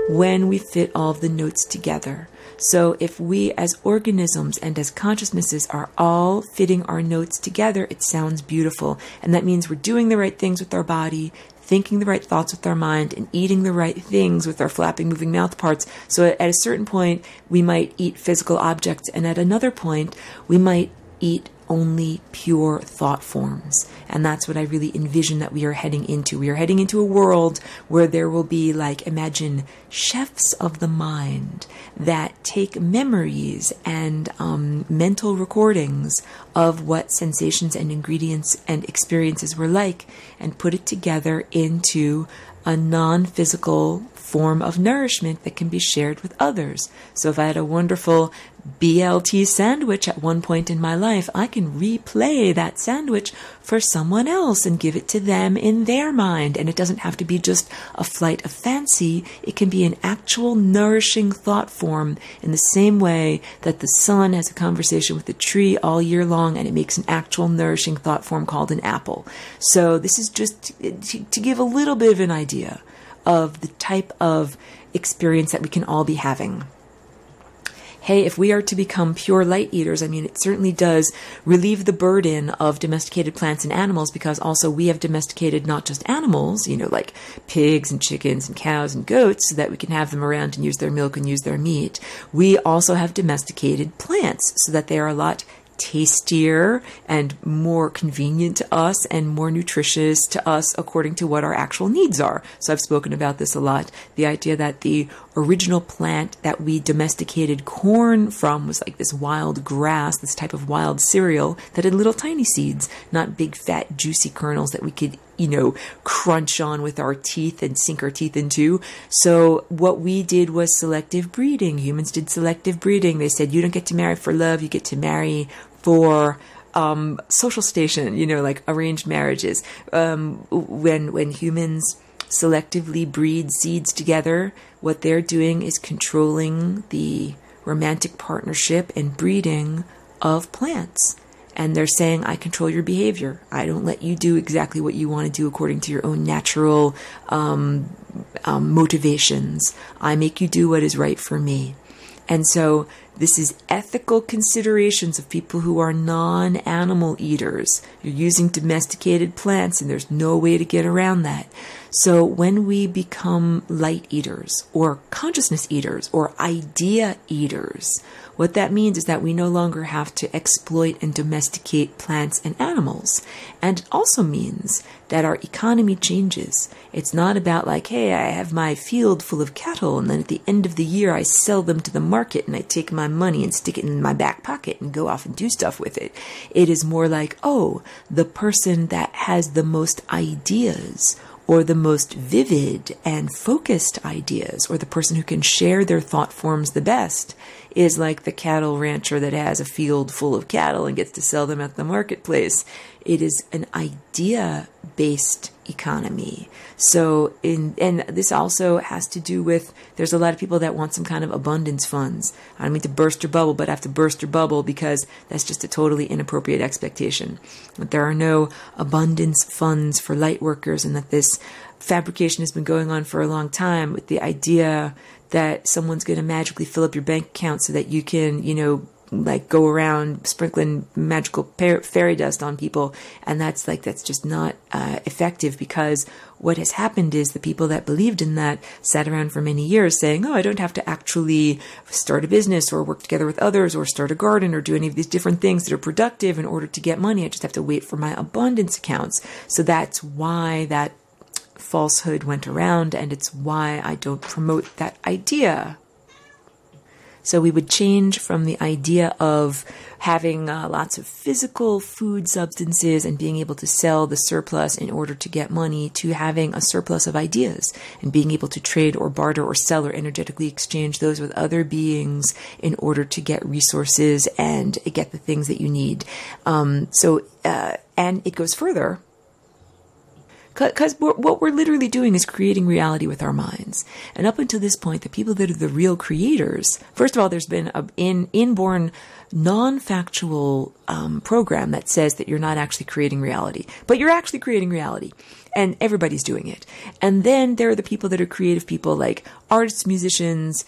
when we fit all of the notes together. So if we as organisms and as consciousnesses are all fitting our notes together, it sounds beautiful. And that means we're doing the right things with our body, thinking the right thoughts with our mind, and eating the right things with our flapping, moving mouth parts. So at a certain point, we might eat physical objects, and at another point, we might eat only pure thought forms. And that's what I really envision that we are heading into. We are heading into a world where there will be, like, imagine chefs of the mind that take memories and mental recordings of what sensations and ingredients and experiences were like, and put it together into a non-physical form of nourishment that can be shared with others. So if I had a wonderful BLT sandwich at one point in my life, I can replay that sandwich for someone else and give it to them in their mind. And it doesn't have to be just a flight of fancy. It can be an actual nourishing thought form, in the same way that the sun has a conversation with the tree all year long, and it makes an actual nourishing thought form called an apple. So this is just to give a little bit of an idea of the type of experience that we can all be having. hey, if we are to become pure light eaters, I mean, it certainly does relieve the burden of domesticated plants and animals, because also we have domesticated not just animals, like pigs and chickens and cows and goats, so that we can have them around and use their milk and use their meat. We also have domesticated plants so that they are a lot tastier and more convenient to us and more nutritious to us according to what our actual needs are. So I've spoken about this a lot. The idea that the original plant that we domesticated corn from was like this wild grass, this type of wild cereal that had little tiny seeds, not big fat juicy kernels that we could crunch on with our teeth and sink our teeth into. So what we did was selective breeding. Humans did selective breeding. They said, you don't get to marry for love, you get to marry for social station, like arranged marriages. When humans selectively breed seeds together, what they're doing is controlling the romantic partnership and breeding of plants. And they're saying, I control your behavior. I don't let you do exactly what you want to do according to your own natural motivations. I make you do what is right for me. And so this is ethical considerations of people who are non-animal eaters. You're using domesticated plants, and there's no way to get around that. So when we become light eaters or consciousness eaters or idea eaters, what that means is that we no longer have to exploit and domesticate plants and animals. And it also means that our economy changes. It's not about like, hey, I have my field full of cattle, and then at the end of the year I sell them to the market and I take my money and stick it in my back pocket and go off and do stuff with it. It is more like, oh, the person that has the most ideas, or the most vivid and focused ideas, or the person who can share their thought forms the best, is like the cattle rancher that has a field full of cattle and gets to sell them at the marketplace. It is an idea-based economy. So, and this also has to do with, there's a lot of people that want some kind of abundance funds. I don't mean to burst your bubble, but I have to burst your bubble because that's just a totally inappropriate expectation. That there are no abundance funds for light workers, and that this fabrication has been going on for a long time with the idea that someone's going to magically fill up your bank account so that you can, like go around sprinkling magical fairy dust on people. And that's just not effective, because what has happened is the people that believed in that sat around for many years saying, oh, I don't have to actually start a business or work together with others or start a garden or do any of these different things that are productive in order to get money. I just have to wait for my abundance accounts. So that's why that falsehood went around, and it's why I don't promote that idea. So we would change from the idea of having lots of physical food substances and being able to sell the surplus in order to get money, to having a surplus of ideas and being able to trade or barter or sell or energetically exchange those with other beings in order to get resources and get the things that you need. And it goes further. Because what we're literally doing is creating reality with our minds. And up until this point, the people that are the real creators, first of all, there's been an inborn non-factual program that says that you're not actually creating reality, but you're actually creating reality. And everybody's doing it. And then there are the people that are creative people, like artists, musicians,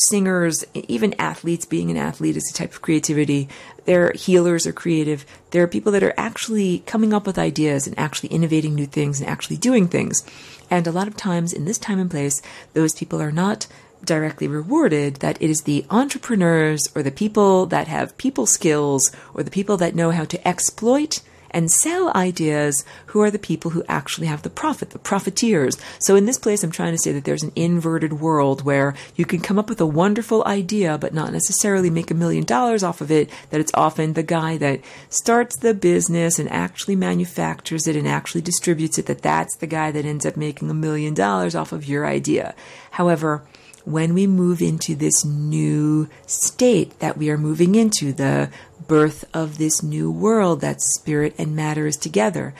singers, even athletes. Being an athlete is a type of creativity. There healers are creative. There are people that are actually coming up with ideas and actually innovating new things and actually doing things. And a lot of times in this time and place, those people are not directly rewarded. That it is the entrepreneurs or the people that have people skills or the people that know how to exploit and sell ideas who are the people who actually have the profit, the profiteers. So in this place, I'm trying to say that there's an inverted world where you can come up with a wonderful idea, but not necessarily make $1 million off of it, that it's often the guy that starts the business and actually manufactures it and actually distributes it, that's the guy that ends up making $1 million off of your idea. However, when we move into this new state that we are moving into, the birth of this new world that spirit and matter is together,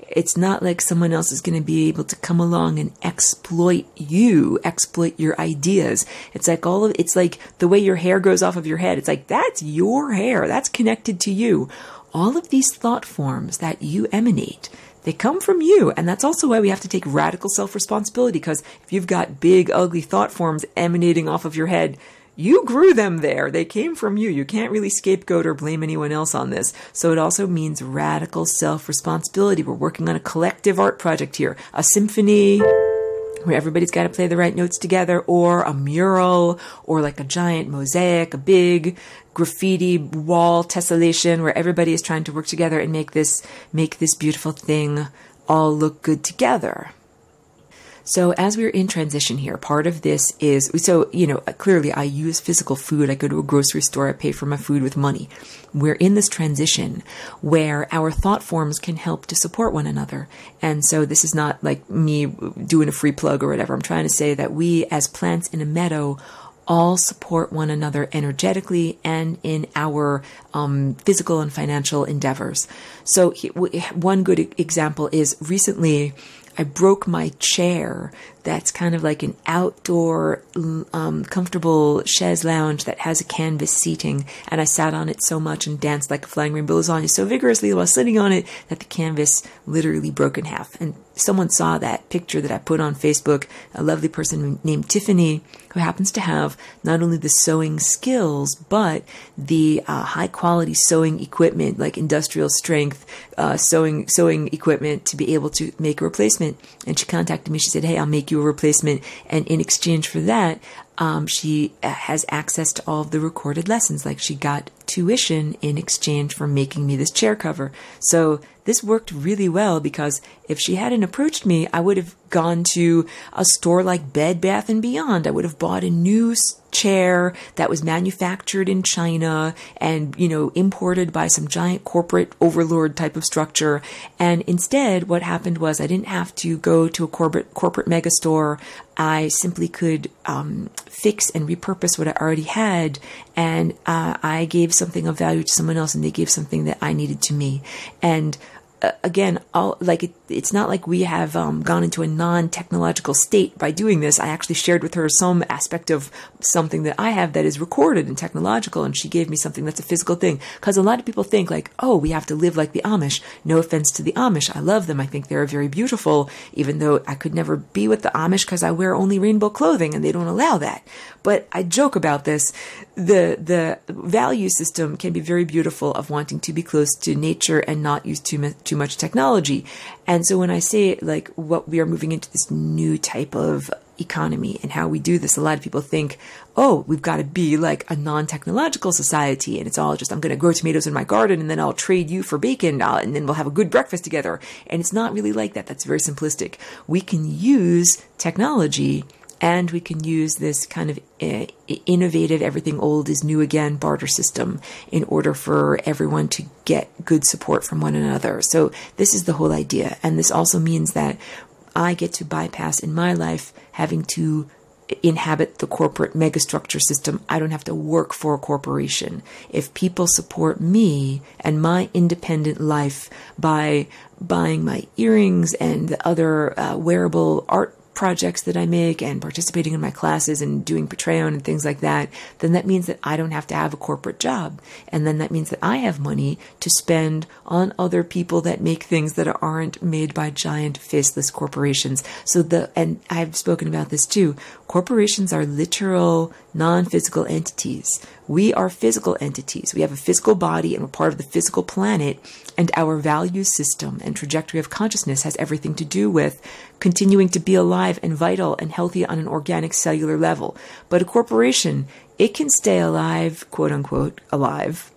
it's not like someone else is going to be able to come along and exploit your ideas. It's like the way your hair grows off of your head. It's like, that's your hair. That's connected to you. All of these thought forms that you emanate, they come from you. And that's also why we have to take radical self-responsibility, because if you've got big, ugly thought forms emanating off of your head, You grew them there. They came from you. You can't really scapegoat or blame anyone else on this. So it also means radical self-responsibility. We're working on a collective art project here, a symphony where everybody's got to play the right notes together, or a mural, or like a giant mosaic, a big graffiti wall tessellation where everybody is trying to work together and make this beautiful thing all look good together. So as we're in transition here, part of this is, clearly I use physical food. I go to a grocery store, I pay for my food with money. We're in this transition where our thought forms can help to support one another. And so this is not like me doing a free plug or whatever. I'm trying to say that we as plants in a meadow all support one another energetically and in our physical and financial endeavors. So one good example is recently I broke my chair. That's kind of like an outdoor, comfortable chaise lounge that has a canvas seating. And I sat on it so much and danced like a flying rainbow lasagna so vigorously while sitting on it that the canvas literally broke in half. And someone saw that picture that I put on Facebook, a lovely person named Tiffany, who happens to have not only the sewing skills, but the high quality sewing equipment, like industrial strength sewing equipment to be able to make a replacement. And she contacted me. She said, "Hey, I'll make you a replacement." And in exchange for that, she has access to all of the recorded lessons. Like she got tuition in exchange for making me this chair cover. So this worked really well, because if she hadn't approached me, I would have gone to a store like Bed Bath & Beyond. I would have bought a new chair that was manufactured in China and, imported by some giant corporate overlord type of structure. And instead, what happened was I didn't have to go to a corporate mega store. I simply could fix and repurpose what I already had, and I gave something of value to someone else, and they gave something that I needed to me. And again, it's not like we have gone into a non-technological state by doing this. I actually shared with her some aspect of something that I have that is recorded and technological, and she gave me something that's a physical thing. Because a lot of people think like, oh, we have to live like the Amish. No offense to the Amish. I love them. I think they're very beautiful, even though I could never be with the Amish because I wear only rainbow clothing and they don't allow that. But I joke about this. The value system can be very beautiful of wanting to be close to nature and not use too much technology. And so when I say like what we are moving into this new type of economy and how we do this, a lot of people think, oh, we've got to be like a non-technological society, and it's all just, I'm going to grow tomatoes in my garden and then I'll trade you for bacon and then we'll have a good breakfast together. And it's not really like that. That's very simplistic. We can use technology, and we can use this kind of innovative, everything old is new again barter system in order for everyone to get good support from one another. So this is the whole idea. And this also means that I get to bypass in my life having to inhabit the corporate megastructure system. I don't have to work for a corporation. If people support me and my independent life by buying my earrings and the other wearable art projects that I make and participating in my classes and doing Patreon and things like that, then that means that I don't have to have a corporate job. And then that means that I have money to spend on other people that make things that aren't made by giant faceless corporations. And I've spoken about this too. Corporations are literal non-physical entities. We are physical entities. We have a physical body and we're part of the physical planet, and our value system and trajectory of consciousness has everything to do with continuing to be alive and vital and healthy on an organic cellular level. But a corporation, it can stay alive, quote unquote, alive,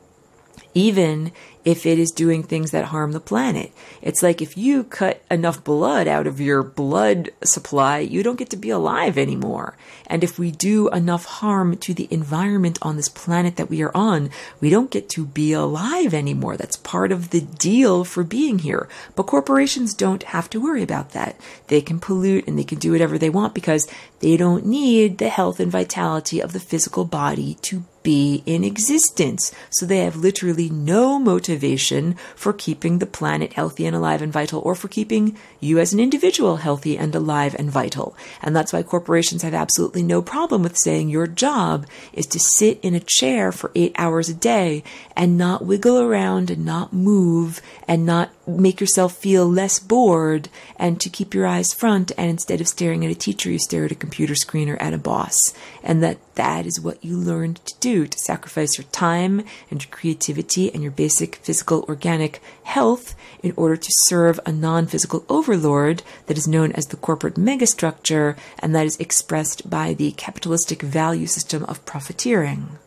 even if it is doing things that harm the planet. It's like if you cut enough blood out of your blood supply, you don't get to be alive anymore. And if we do enough harm to the environment on this planet that we are on, we don't get to be alive anymore. That's part of the deal for being here. But corporations don't have to worry about that. They can pollute and they can do whatever they want because they don't need the health and vitality of the physical body to be in existence. So they have literally no motivation for keeping the planet healthy and alive and vital, or for keeping you as an individual healthy and alive and vital. And that's why corporations have absolutely no problem with saying your job is to sit in a chair for 8 hours a day and not wiggle around and not move and not make yourself feel less bored and to keep your eyes front, and instead of staring at a teacher, you stare at a computer screen or at a boss. And that is what you learned to do, to sacrifice your time and your creativity and your basic physical organic health in order to serve a non-physical overlord that is known as the corporate megastructure, and that is expressed by the capitalistic value system of profiteering.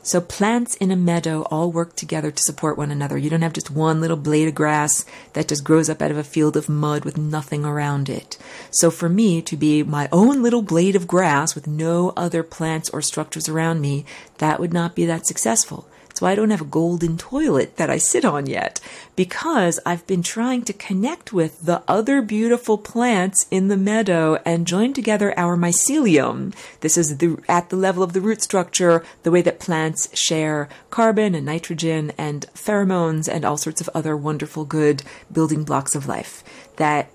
So plants in a meadow all work together to support one another. You don't have just one little blade of grass that just grows up out of a field of mud with nothing around it. So for me to be my own little blade of grass with no other plants or structures around me, that would not be that successful. That's why I don't have a golden toilet that I sit on yet, because I've been trying to connect with the other beautiful plants in the meadow and join together our mycelium. This is at the level of the root structure, the way that plants share carbon and nitrogen and pheromones and all sorts of other wonderful good building blocks of life, that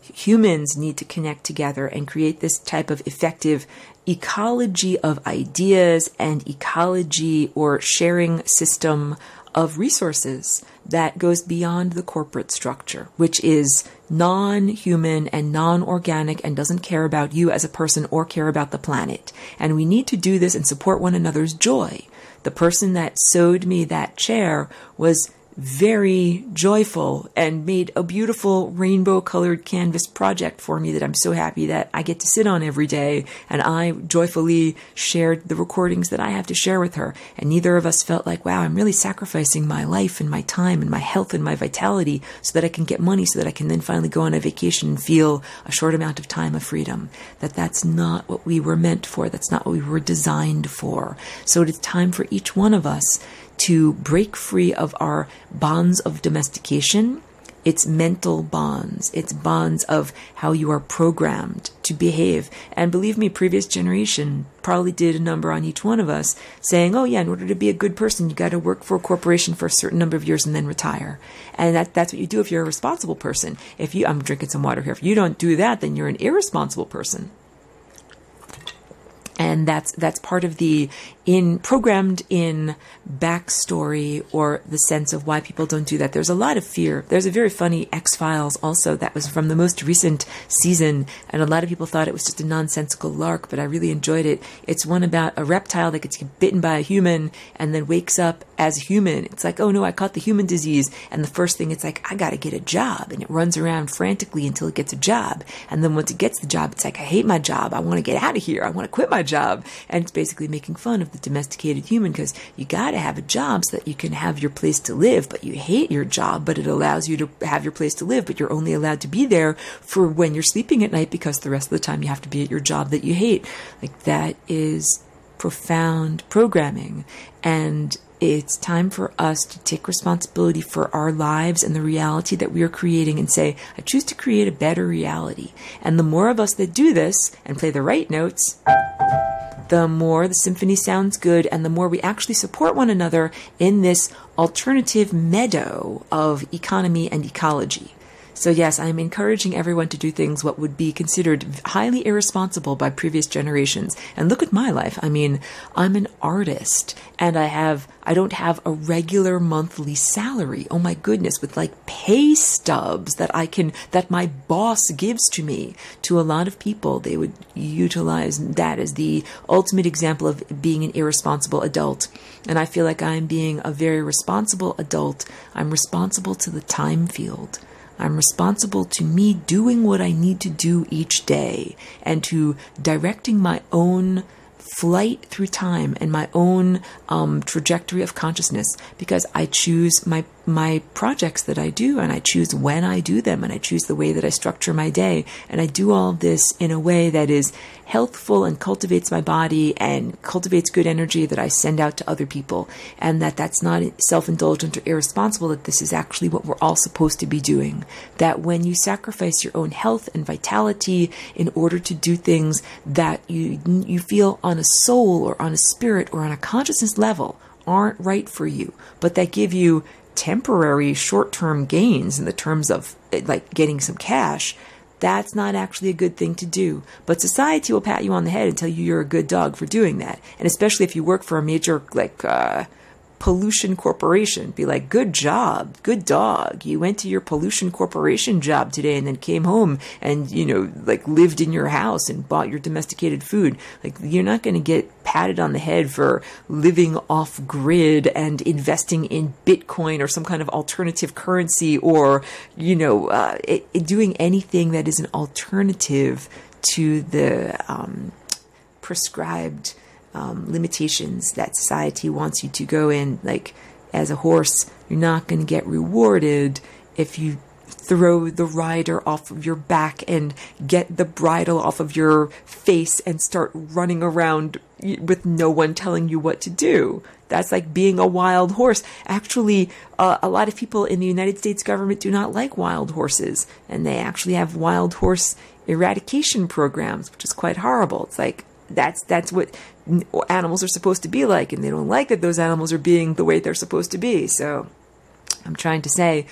humans need to connect together and create this type of effective ecology of ideas and ecology or sharing system of resources that goes beyond the corporate structure, which is non-human and non-organic and doesn't care about you as a person or care about the planet. And we need to do this and support one another's joy. The person that sewed me that chair was very joyful and made a beautiful rainbow-colored canvas project for me that I'm so happy that I get to sit on every day, and I joyfully shared the recordings that I have to share with her. And neither of us felt like, wow, I'm really sacrificing my life and my time and my health and my vitality so that I can get money so that I can then finally go on a vacation and feel a short amount of time of freedom. That's not what we were meant for. That's not what we were designed for. So it is time for each one of us to break free of our bonds of domestication. It's mental bonds. It's bonds of how you are programmed to behave. And believe me, previous generation probably did a number on each one of us saying, oh yeah, in order to be a good person, you got to work for a corporation for a certain number of years and then retire. And that's what you do if you're a responsible person. I'm drinking some water here. If you don't do that, then you're an irresponsible person. And that's part of the programmed in backstory, or the sense of why people don't do that. There's a lot of fear. There's a very funny X-Files also that was from the most recent season, and a lot of people thought it was just a nonsensical lark, but I really enjoyed it. It's one about a reptile that gets bitten by a human and then wakes up as a human. It's like, oh no, I caught the human disease. And the first thing, it's like, I got to get a job. And it runs around frantically until it gets a job. And then once it gets the job, it's like, I hate my job. I want to get out of here. I want to quit my job. And it's basically making fun of the domesticated human, because you got to have a job so that you can have your place to live, but you hate your job, but it allows you to have your place to live, but you're only allowed to be there for when you're sleeping at night, because the rest of the time you have to be at your job that you hate. Like, that is profound programming. And it's time for us to take responsibility for our lives and the reality that we are creating and say, I choose to create a better reality. And the more of us that do this and play the right notes, the more the symphony sounds good, and the more we actually support one another in this alternative meadow of economy and ecology. So yes, I'm encouraging everyone to do things what would be considered highly irresponsible by previous generations. And look at my life. I mean, I'm an artist, and I don't have a regular monthly salary. Oh my goodness, with like pay stubs that my boss gives to me. To a lot of people, they would utilize that as the ultimate example of being an irresponsible adult. And I feel like I'm being a very responsible adult. I'm responsible to the time field. I'm responsible to me doing what I need to do each day, and to directing my own flight through time and my own trajectory of consciousness, because I choose my projects that I do, and I choose when I do them, and I choose the way that I structure my day, and I do all of this in a way that is healthful and cultivates my body and cultivates good energy that I send out to other people, and that's not self-indulgent or irresponsible, that this is actually what we're all supposed to be doing. That when you sacrifice your own health and vitality in order to do things that you feel on a soul or on a spirit or on a consciousness level aren't right for you, but that give you temporary short-term gains in the terms of like getting some cash, that's not actually a good thing to do. But society will pat you on the head and tell you you're a good dog for doing that. And especially if you work for a major pollution corporation. Be like, good job, good dog. You went to your pollution corporation job today and then came home and, like lived in your house and bought your domesticated food. Like, you're not going to get patted on the head for living off grid and investing in Bitcoin or some kind of alternative currency, or, doing anything that is an alternative to the prescribed limitations that society wants you to go in. Like, as a horse, you're not going to get rewarded if you throw the rider off of your back and get the bridle off of your face and start running around with no one telling you what to do. That's like being a wild horse. Actually, a lot of people in the United States government do not like wild horses, and they actually have wild horse eradication programs, which is quite horrible. It's like, that's what animals are supposed to be like, and they don't like that those animals are being the way they're supposed to be. So I'm trying to say,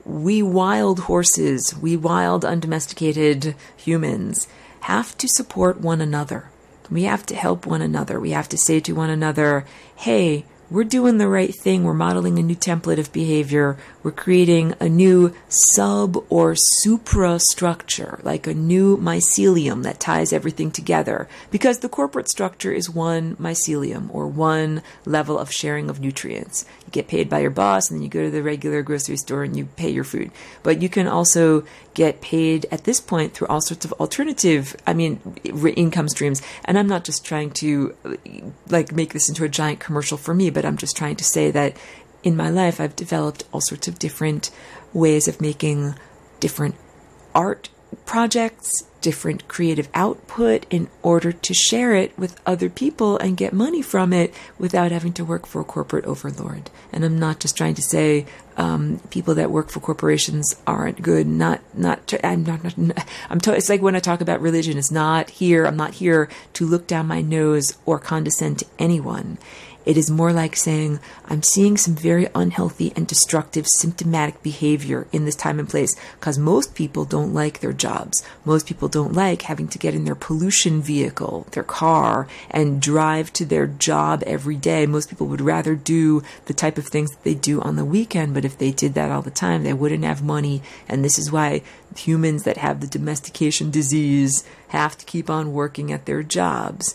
we wild horses, we wild undomesticated humans have to support one another. We have to help one another. We have to say to one another, hey, we're doing the right thing. We're modeling a new template of behavior. We're creating a new sub or suprastructure, like a new mycelium that ties everything together. Because the corporate structure is one mycelium, or one level of sharing of nutrients. You get paid by your boss, and then you go to the regular grocery store and you pay your food. But you can also get paid at this point through all sorts of alternative, income streams. And I'm not just trying to make this into a giant commercial for me, but I'm just trying to say that in my life, I've developed all sorts of different ways of making different art projects, different creative output, in order to share it with other people and get money from it without having to work for a corporate overlord. And I'm not just trying to say people that work for corporations aren't good. It's like when I talk about religion, I'm not here to look down my nose or condescend to anyone. It is more like saying, I'm seeing some very unhealthy and destructive symptomatic behavior in this time and place, because most people don't like their jobs. Most people don't like having to get in their pollution vehicle, their car, and drive to their job every day. Most people would rather do the type of things that they do on the weekend, but if they did that all the time, they wouldn't have money. And this is why humans that have the domestication disease have to keep on working at their jobs.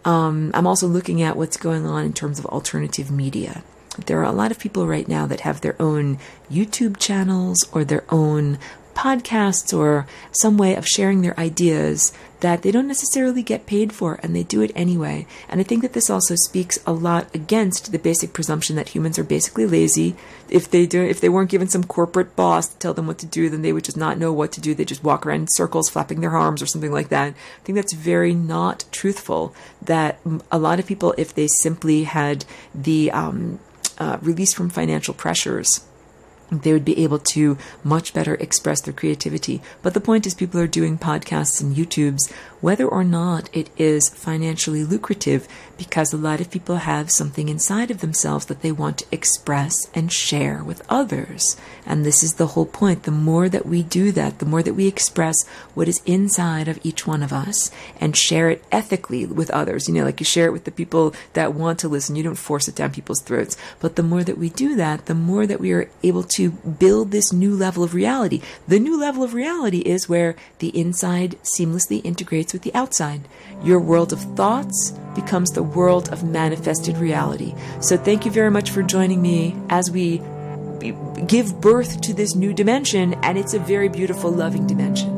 I'm also looking at what's going on in terms of alternative media. There are a lot of people right now that have their own YouTube channels or their own podcasts or some way of sharing their ideas that they don't necessarily get paid for, and they do it anyway. And I think that this also speaks a lot against the basic presumption that humans are basically lazy. If they weren't given some corporate boss to tell them what to do, then they would just not know what to do. They just walk around in circles flapping their arms or something like that. I think that's very not truthful, that a lot of people, if they simply had the release from financial pressures, they would be able to much better express their creativity. But the point is, people are doing podcasts and YouTubes, whether or not it is financially lucrative, because a lot of people have something inside of themselves that they want to express and share with others. And this is the whole point. The more that we do that, the more that we express what is inside of each one of us and share it ethically with others. Like you share it with the people that want to listen. You don't force it down people's throats. But the more that we do that, the more that we are able to build this new level of reality. The new level of reality is where the inside seamlessly integrates with the outside. Your world of thoughts becomes the world of manifested reality. So thank you very much for joining me as we give birth to this new dimension, and it's a very beautiful, loving dimension.